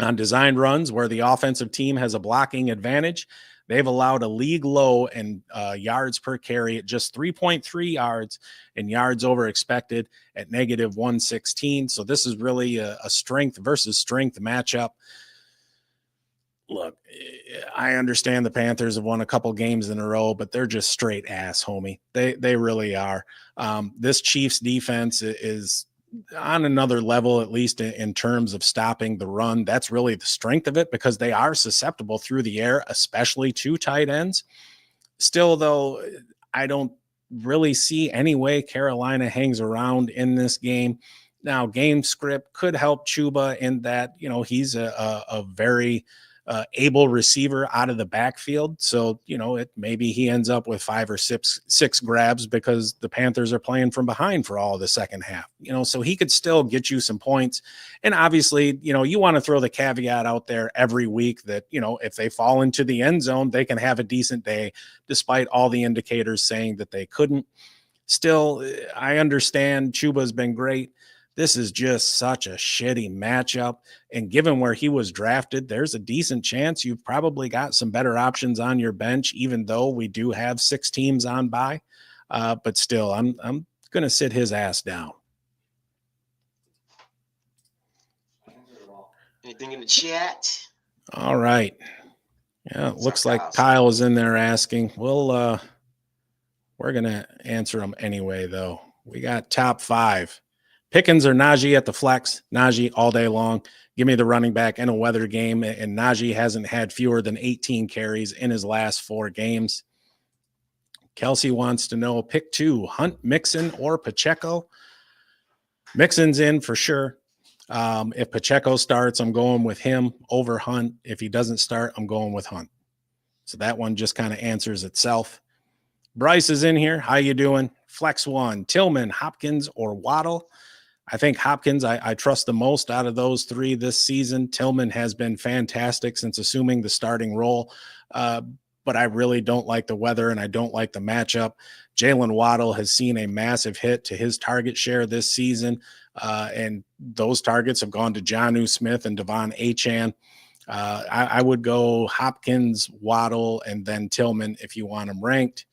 On designed runs where the offensive team has a blocking advantage, they've allowed a league low in yards per carry at just 3.3 yards and yards over expected at negative 116. So this is really a strength versus strength matchup. Look, I understand the Panthers have won a couple games in a row, but they're just straight ass, homie. They really are. This Chiefs defense is on another level, at least in terms of stopping the run. That's really the strength of it because they are susceptible through the air, especially to tight ends. Still, though, I don't really see any way Carolina hangs around in this game. Now, game script could help Chuba in that, he's a very able receiver out of the backfield. So, maybe he ends up with 5 or 6 grabs because the Panthers are playing from behind for all of the second half, so he could still get you some points. And obviously, you want to throw the caveat out there every week that, if they fall into the end zone, they can have a decent day, despite all the indicators saying that they couldn't. Still, I understand Chuba's been great. This is just such a shitty matchup. And given where he was drafted, there's a decent chance you've probably got some better options on your bench, even though we do have 6 teams on bye. But still, I'm going to sit his ass down. Anything in the chat? All right. Yeah, it looks like Kyle is in there asking. We're going to answer them anyway, though. We got top 5. Pickens or Najee at the flex. Najee all day long. Give me the running back in a weather game. And Najee hasn't had fewer than 18 carries in his last 4 games. Kelsey wants to know pick 2, Hunt, Mixon, or Pacheco. Mixon's in for sure. If Pacheco starts, I'm going with him over Hunt. If he doesn't start, I'm going with Hunt. So that one just kind of answers itself. Bryce is in here. How you doing? Flex 1, Tillman, Hopkins, or Waddle. I think Hopkins, I trust the most out of those 3 this season. Tillman has been fantastic since assuming the starting role, but I really don't like the weather and I don't like the matchup. Jalen Waddle has seen a massive hit to his target share this season, and those targets have gone to Jonnu Smith and Devon Achane. I would go Hopkins, Waddle, and then Tillman if you want them ranked.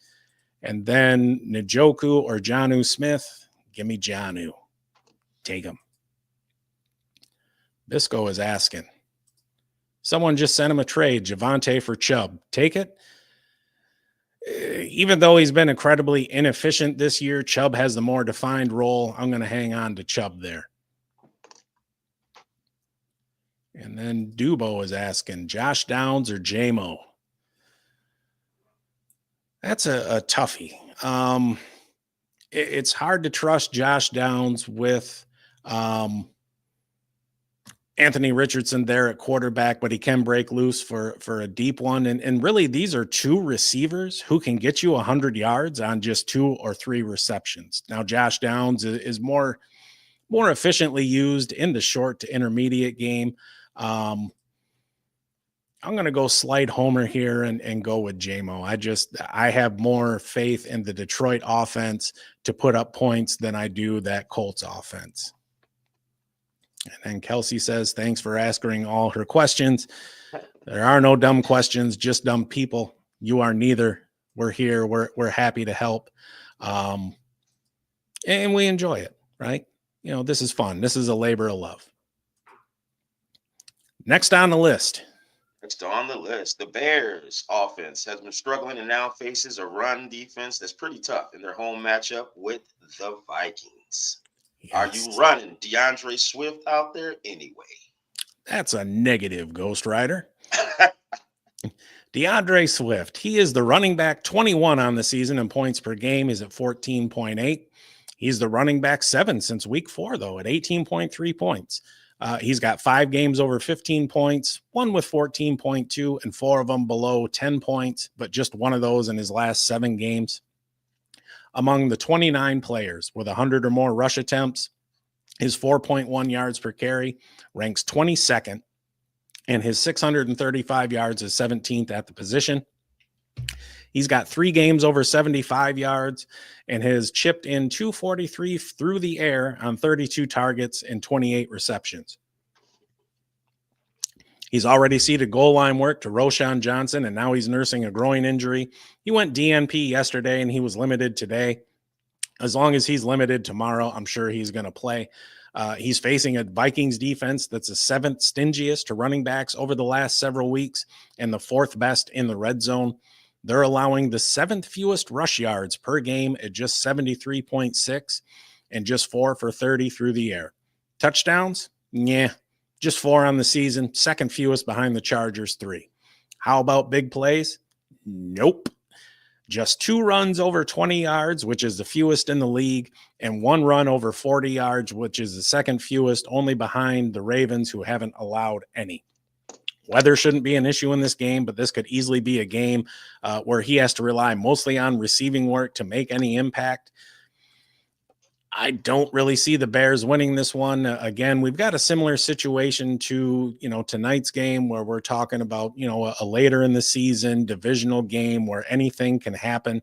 And then Njoku or Jonnu Smith, give me Jonnu. Take him. Bisco is asking. Someone just sent him a trade, Javonte for Chubb. Take it? Even though he's been incredibly inefficient this year, Chubb has the more defined role. I'm going to hang on to Chubb there. And then Dubo is asking, Josh Downs or J-Mo? That's a toughie. It's hard to trust Josh Downs with Anthony Richardson there at quarterback, but he can break loose for a deep one. And really, these are 2 receivers who can get you 100 yards on just 2 or 3 receptions. Now, Josh Downs is more efficiently used in the short to intermediate game. I'm going to go slight homer here and go with J-Mo. I have more faith in the Detroit offense to put up points than I do that Colts offense. And then Kelsey says, thanks for asking all her questions. There are no dumb questions, just dumb people. You are neither. We're here. We're happy to help. And we enjoy it, right? This is fun. This is a labor of love. Next on the list. The Bears offense has been struggling and now faces a run defense that's pretty tough in their home matchup with the Vikings. Yes. Are you running DeAndre Swift out there anyway? That's a negative, Ghost Rider. DeAndre Swift, he is the running back 21 on the season in points per game. He's at 14.8. He's the running back 7 since week 4, though, at 18.3 points. He's got 5 games over 15 points, 1 with 14.2, and 4 of them below 10 points, but just 1 of those in his last 7 games. Among the 29 players with 100 or more rush attempts, his 4.1 yards per carry ranks 22nd, and his 635 yards is 17th at the position. He's got 3 games over 75 yards and has chipped in 243 through the air on 32 targets and 28 receptions. He's already ceded goal line work to Roschon Johnson, and now he's nursing a groin injury. He went DNP yesterday, and he was limited today. As long as he's limited tomorrow, I'm sure he's going to play. He's facing a Vikings defense that's the 7th stingiest to running backs over the last several weeks and the 4th best in the red zone. They're allowing the 7th fewest rush yards per game at just 73.6 and just 4 for 30 through the air. Touchdowns? Yeah, just 4 on the season, 2nd fewest behind the Chargers, 3. How about big plays? Nope. Just 2 runs over 20 yards, which is the fewest in the league, and 1 run over 40 yards, which is the 2nd fewest, only behind the Ravens, who haven't allowed any. Weather shouldn't be an issue in this game, but this could easily be a game where he has to rely mostly on receiving work to make any impact. I don't really see the Bears winning this one. Again, we've got a similar situation to, tonight's game where we're talking about, a later in the season divisional game where anything can happen.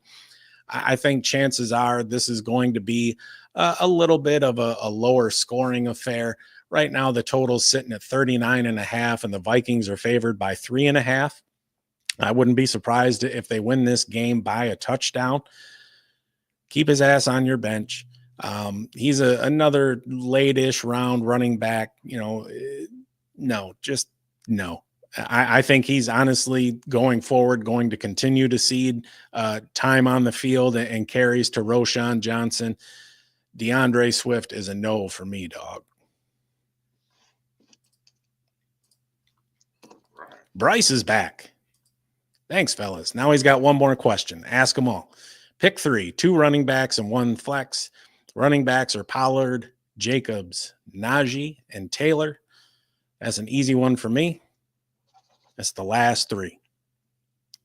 I think chances are this is going to be a little bit of a lower scoring affair. Right now, the total's sitting at 39.5, and the Vikings are favored by 3.5. I wouldn't be surprised if they win this game by a touchdown. Keep his ass on your bench. He's another late-ish round running back. No. I think he's honestly going forward going to continue to cede time on the field and carries to Roschon Johnson. DeAndre Swift is a no for me, dog. Bryce is back. Thanks, fellas. Now he's got one more question. Ask them all. Pick 3, 2 running backs and 1 flex. Running backs are Pollard, Jacobs, Najee, and Taylor. That's an easy one for me. That's the last 3.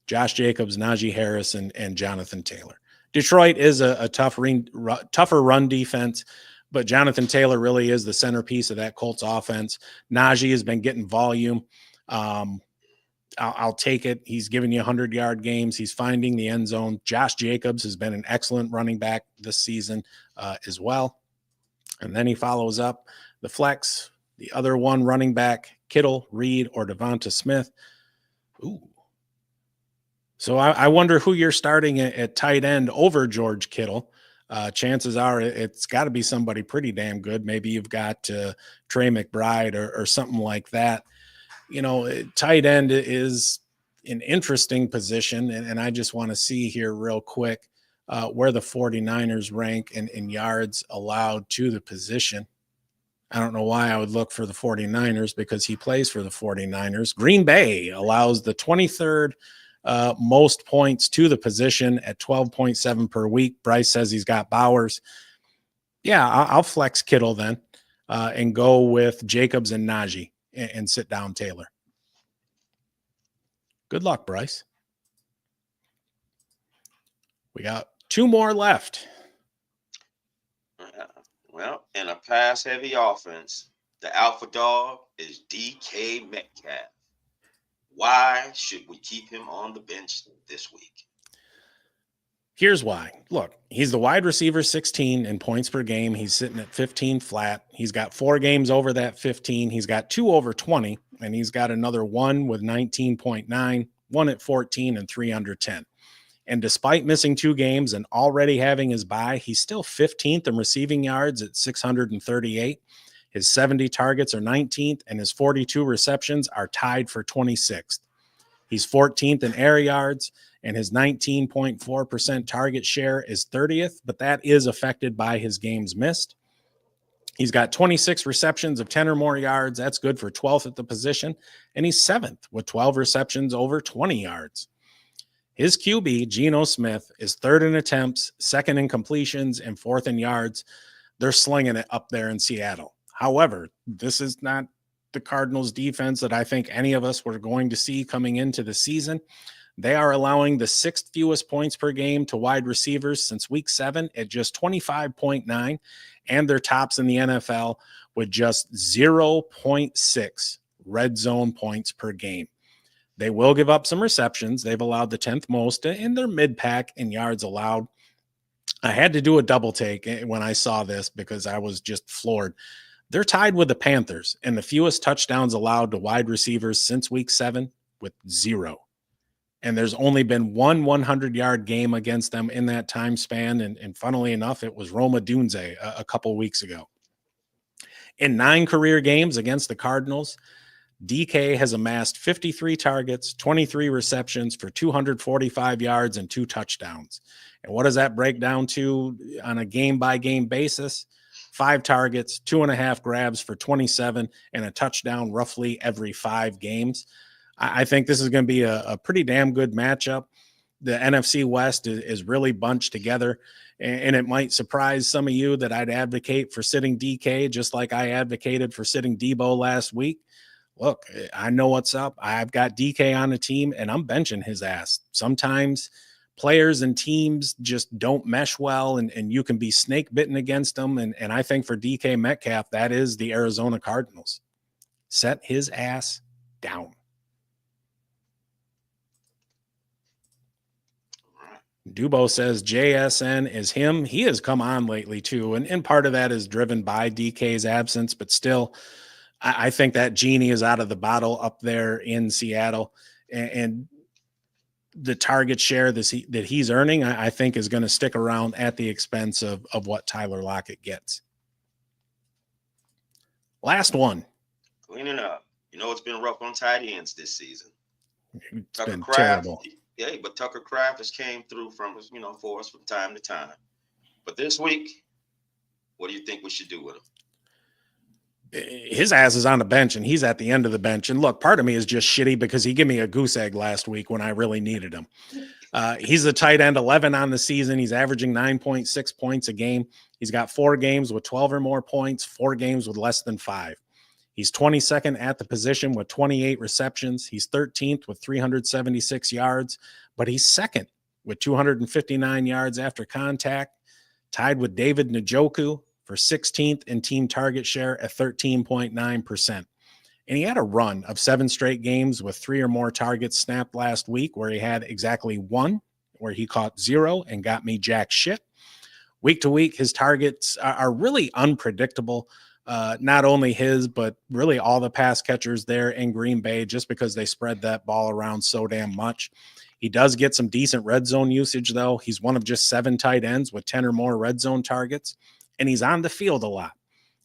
Josh Jacobs, Najee Harris, and Jonathan Taylor. Detroit is a tougher run defense, but Jonathan Taylor really is the centerpiece of that Colts offense. Najee has been getting volume. I'll take it. He's giving you 100-yard games. He's finding the end zone. Josh Jacobs has been an excellent running back this season as well. And then he follows up the flex, the other one running back, Kittle, Reed, or Devonta Smith. Ooh. So I wonder who you're starting at tight end over George Kittle. Chances are it's got to be somebody pretty damn good. Maybe you've got Trey McBride or something like that. Tight end is an interesting position, and I just want to see here real quick where the 49ers rank in yards allowed to the position. I don't know why I would look for the 49ers because he plays for the 49ers. Green Bay allows the 23rd most points to the position at 12.7 per week. Bryce says he's got Bowers. Yeah, I'll flex Kittle then and go with Jacobs and Najee and sit down Taylor. Good luck, Bryce. We got 2 more left. Well, in a pass-heavy offense, the alpha dog is DK Metcalf. Why should we keep him on the bench this week? Here's why. Look, he's the wide receiver 16 in points per game. He's sitting at 15 flat. He's got 4 games over that 15. He's got 2 over 20, and he's got another 1 with 19.9, 1 at 14, and 3 under 10. And despite missing 2 games and already having his bye, he's still 15th in receiving yards at 638. His 70 targets are 19th, and his 42 receptions are tied for 26th. He's 14th in air yards, and his 19.4% target share is 30th, but that is affected by his games missed. He's got 26 receptions of 10 or more yards. That's good for 12th at the position. And he's 7th with 12 receptions over 20 yards. His QB, Geno Smith, is 3rd in attempts, 2nd in completions, and 4th in yards. They're slinging it up there in Seattle. However, this is not the Cardinals defense that I think any of us were going to see coming into the season. They are allowing the 6th fewest points per game to wide receivers since week 7 at just 25.9, and they're tops in the NFL with just 0.6 red zone points per game. They will give up some receptions. They've allowed the 10th most in their mid-pack in yards allowed. I had to do a double take when I saw this because I was just floored. They're tied with the Panthers and the fewest touchdowns allowed to wide receivers since week 7 with 0. And there's only been one 100-yard game against them in that time span. And funnily enough, it was Roma Dunze a couple weeks ago. In 9 career games against the Cardinals, DK has amassed 53 targets, 23 receptions for 245 yards and 2 touchdowns. And what does that break down to on a game-by-game basis? 5 targets, 2.5 grabs for 27, and a touchdown roughly every 5 games. I think this is going to be a pretty damn good matchup. The NFC West is really bunched together, and it might surprise some of you that I'd advocate for sitting DK just like I advocated for sitting Debo last week. Look, I know what's up. I've got DK on the team, and I'm benching his ass. Sometimes players and teams just don't mesh well, and you can be snake bitten against them. And I think for DK Metcalf, that is the Arizona Cardinals. Set his ass down. Dubo says JSN is him. He has come on lately too. And part of that is driven by DK's absence, but still, I think that genie is out of the bottle up there in Seattle. And the target share that he's earning, I think is going to stick around at the expense of what Tyler Lockett gets. Last one. Cleaning up. You know, it's been rough on tight ends this season. It's Tucker been Kraft, terrible. Yeah, but Tucker Kraft has came through for us from time to time. But this week, what do you think we should do with him? His ass is on the bench, and he's at the end of the bench. And look, part of me is just shitty because he gave me a goose egg last week when I really needed him. He's the tight end 11 on the season. He's averaging 9.6 points a game. He's got 4 games with 12 or more points, 4 games with less than 5. He's 22nd at the position with 28 receptions. He's 13th with 376 yards, but he's 2nd with 259 yards after contact, tied with David Njoku for 16th in team target share at 13.9%. And he had a run of 7 straight games with 3 or more targets snapped last week, where he had exactly 1, where he caught 0 and got me jack shit. Week to week, his targets are really unpredictable. Not only his, but really all the pass catchers there in Green Bay, just because they spread that ball around so damn much. He does get some decent red zone usage, though. He's one of just 7 tight ends with 10 or more red zone targets, and he's on the field a lot.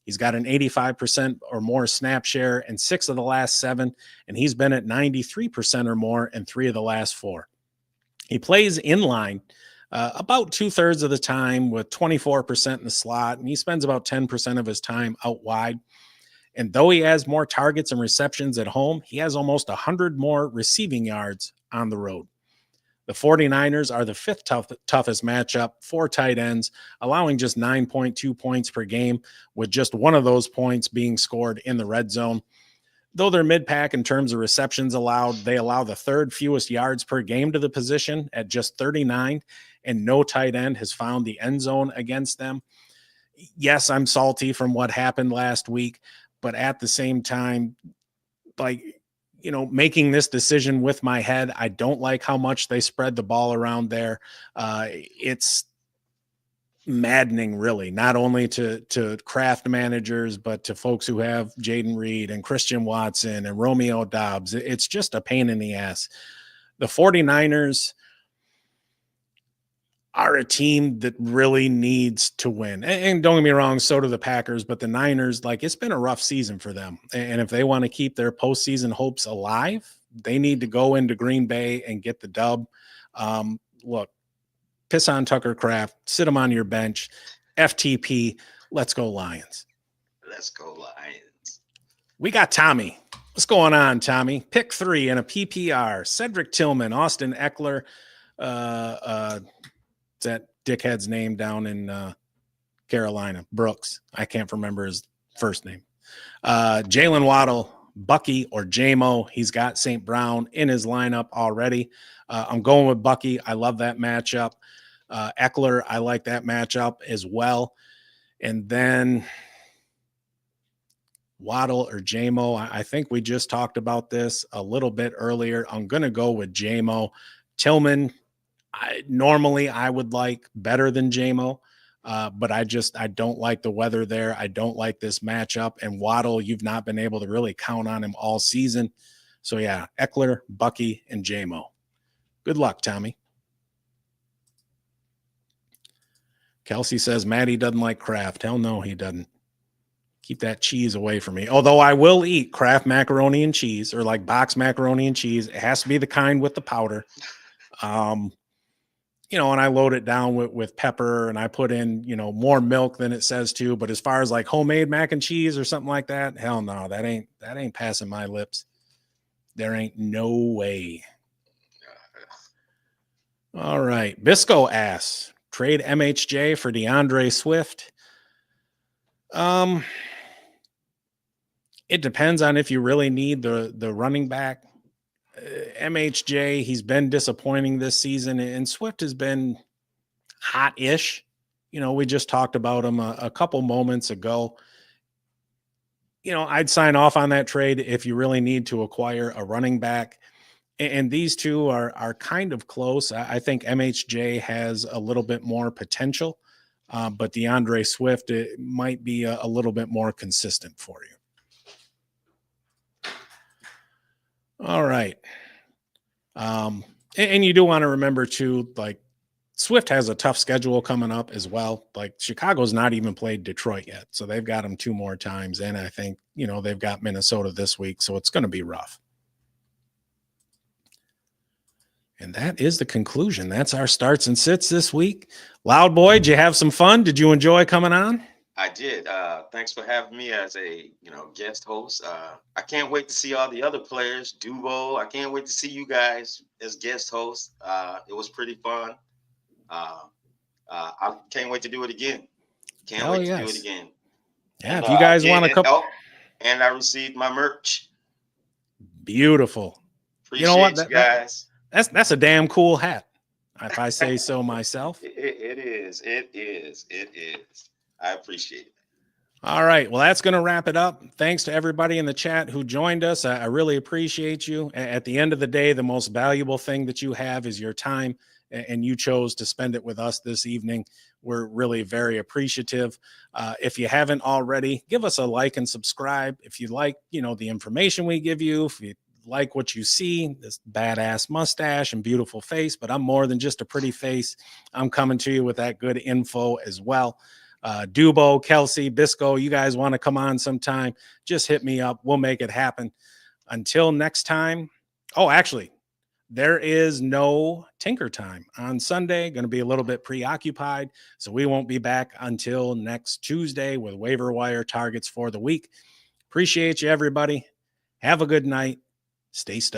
He's got an 85% or more snap share in 6 of the last 7, and he's been at 93% or more in 3 of the last 4. He plays in line about 2/3 of the time with 24% in the slot, and he spends about 10% of his time out wide. And though he has more targets and receptions at home, he has almost 100 more receiving yards on the road. The 49ers are the 5th toughest matchup for tight ends, allowing just 9.2 points per game, with just one of those points being scored in the red zone. Though they're mid-pack in terms of receptions allowed, they allow the 3rd fewest yards per game to the position at just 39, and no tight end has found the end zone against them. Yes, I'm salty from what happened last week, but at the same time, making this decision with my head, I don't like how much they spread the ball around there. It's maddening, really, not only to Kraft managers, but to folks who have Jaden Reed and Christian Watson and Romeo Doubs. It's just a pain in the ass. The 49ers are a team that really needs to win. And don't get me wrong, so do the Packers, but the Niners, it's been a rough season for them. And if they want to keep their postseason hopes alive, they need to go into Green Bay and get the dub. Look, piss on Tucker Kraft, sit him on your bench, FTP, let's go Lions. Let's go Lions. We got Tommy. What's going on, Tommy? Pick 3 in a PPR. Cedric Tillman, Austin Eckler. That dickhead's name down in Carolina. Brooks. I can't remember his first name. Jalen Waddle, Bucky, or J-Mo. He's got St. Brown in his lineup already. I'm going with Bucky. I love that matchup. Eckler, I like that matchup as well. And then Waddle or J-Mo. I think we just talked about this a little bit earlier. I'm going to go with J-Mo. Tillman, normally I would like better than J-Mo, but I don't like the weather there. I don't like this matchup. And Waddle, you've not been able to really count on him all season. So, yeah, Eckler, Bucky, and J-Mo. Good luck, Tommy. Kelsey says Maddie doesn't like Kraft. Hell no, he doesn't. Keep that cheese away from me. Although I will eat Kraft macaroni and cheese, or like box macaroni and cheese. It has to be the kind with the powder. And I load it down with pepper, and I put in, more milk than it says to. But as far as like homemade mac and cheese or something like that, hell no, that ain't passing my lips. There ain't no way. All right. Bisco asks, trade MHJ for DeAndre Swift. It depends on if you really need the running back. MHJ, he's been disappointing this season, and Swift has been hot-ish. We just talked about him a couple moments ago. I'd sign off on that trade if you really need to acquire a running back. And these two are kind of close. I think MHJ has a little bit more potential, but DeAndre Swift, it might be a little bit more consistent for you. All right. And you do want to remember too, like Swift has a tough schedule coming up as well. Like Chicago's not even played Detroit yet. So they've got them 2 more times. And I think, they've got Minnesota this week. So it's going to be rough. And that is the conclusion. That's our starts and sits this week. Loud Boy, did you have some fun? Did you enjoy coming on? I did. Thanks for having me as a guest host. I can't wait to see all the other players. Dubo. I can't wait to see you guys as guest hosts. It was pretty fun. I can't wait to do it again. Can't wait to do it again. Yeah, and, if you guys want to come. Oh, and I received my merch. Beautiful. Appreciate you guys. That's a damn cool hat, if I say so myself. It is. I appreciate it. All right. Well, that's going to wrap it up. Thanks to everybody in the chat who joined us. I really appreciate you. At the end of the day, the most valuable thing that you have is your time, and you chose to spend it with us this evening. We're really very appreciative. If you haven't already, give us a like and subscribe. If you like, the information we give you, if you like what you see, this badass mustache and beautiful face, but I'm more than just a pretty face. I'm coming to you with that good info as well. Dubo, Kelsey, Bisco, you guys want to come on sometime, just hit me up. We'll make it happen. Until next time. Oh, actually, there is no Tinker Time on Sunday. Going to be a little bit preoccupied, so we won't be back until next Tuesday with waiver wire targets for the week. Appreciate you, everybody. Have a good night. Stay stoned.